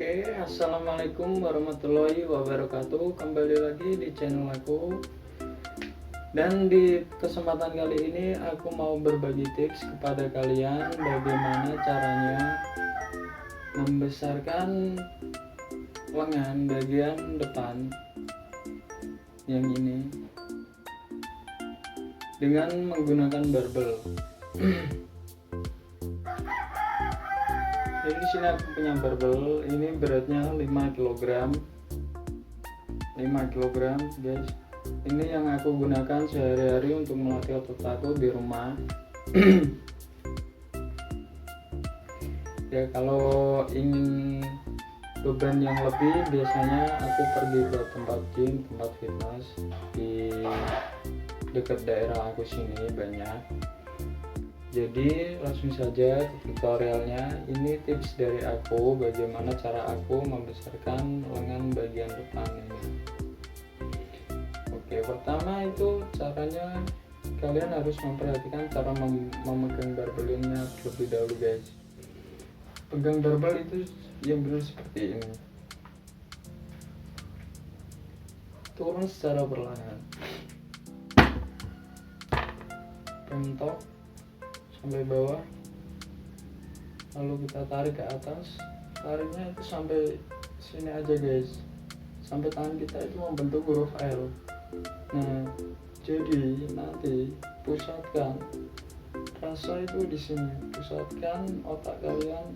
Assalamualaikum warahmatullahi wabarakatuh. Kembali lagi di channel aku. Dan di kesempatan kali ini aku mau berbagi tips kepada kalian bagaimana caranya membesarkan lengan bagian depan yang ini dengan menggunakan barbel. Jadi di sini aku punya barbel, ini beratnya 5 kg guys. Ini yang aku gunakan sehari-hari untuk melatih otot aku di rumah. Ya kalau ingin beban yang lebih, biasanya aku pergi ke tempat gym, tempat fitness di dekat daerah aku sini banyak. Jadi langsung saja ke tutorialnya. Ini tips dari aku bagaimana cara aku membesarkan lengan bagian depan ini. Oke, pertama itu caranya kalian harus memperhatikan cara memegang barbelnya terlebih dahulu guys. Pegang barbel itu yang benar seperti ini, turun secara perlahan, pentok sampai bawah, lalu kita tarik ke atas. Tariknya itu sampai sini aja guys, sampai tangan kita itu membentuk huruf L. Nah, jadi nanti pusatkan rasa itu di sini, pusatkan otak kalian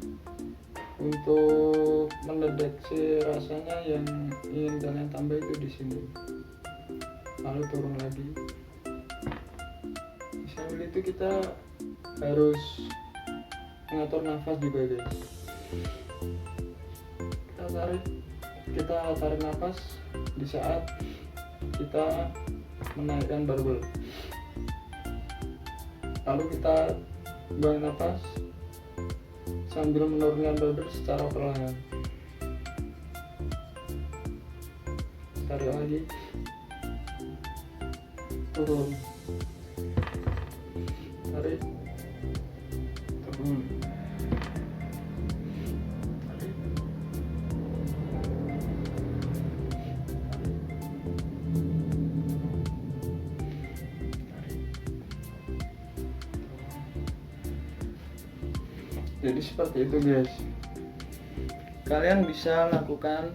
untuk mendeteksi rasanya yang ingin kalian tambah itu di sini. Lalu turun lagi. Sambil itu kita harus mengatur nafas juga guys. Kita tarik nafas di saat kita menaikkan barbel, lalu kita buang nafas sambil menurunkan barbel secara perlahan. Tarik lagi, turun, tarik, turun, tarik, jadi seperti itu guys. Kalian bisa lakukan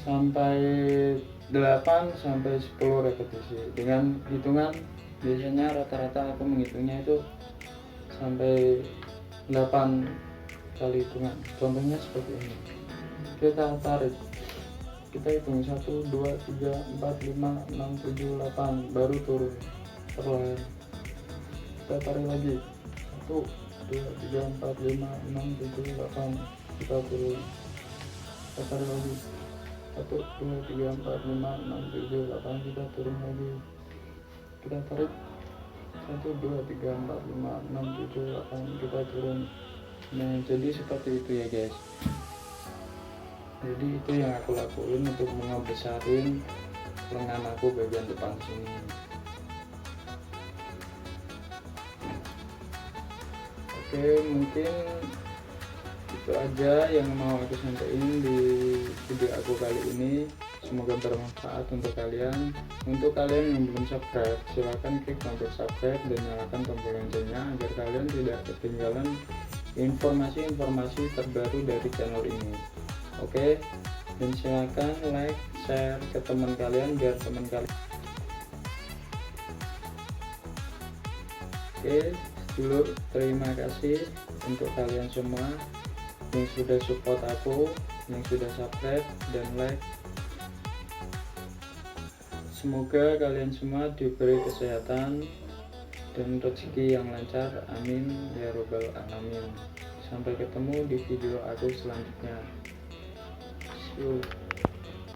sampai 8 sampai 10 repetisi dengan hitungan. Biasanya rata-rata aku menghitungnya itu sampai 8 kali hitungan. Contohnya seperti ini. Kita tarik, kita hitung 1, 2, 3, 4, 5, 6, 7, 8, baru turun perlahan. Kita tarik lagi, 1, 2, 3, 4, 5, 6, 7, 8, kita turun. Kita tarik lagi, 1, 2, 3, 4, 5, 6, 7, 8, kita turun lagi. Kita tarik, 1, 2, 3, 4, 5, 6, 7, 8, kita turun. Nah, jadi seperti itu ya guys. Jadi itu yang aku lakuin untuk ngebesarin lengan aku bagian depan sini. Oke, mungkin itu aja yang mau aku sampaikan di video aku kali ini. Semoga bermanfaat untuk kalian. Untuk kalian yang belum subscribe, silahkan klik tombol subscribe dan nyalakan tombol loncengnya agar kalian tidak ketinggalan informasi-informasi terbaru dari channel ini. Oke, dan silahkan like, share ke teman kalian biar teman kalian. Oke, dulu terima kasih untuk kalian semua yang sudah support aku, yang sudah subscribe dan like. Semoga kalian semua diberi kesehatan dan rezeki yang lancar, amin ya robbal alamin. Sampai ketemu di video aku selanjutnya. See you.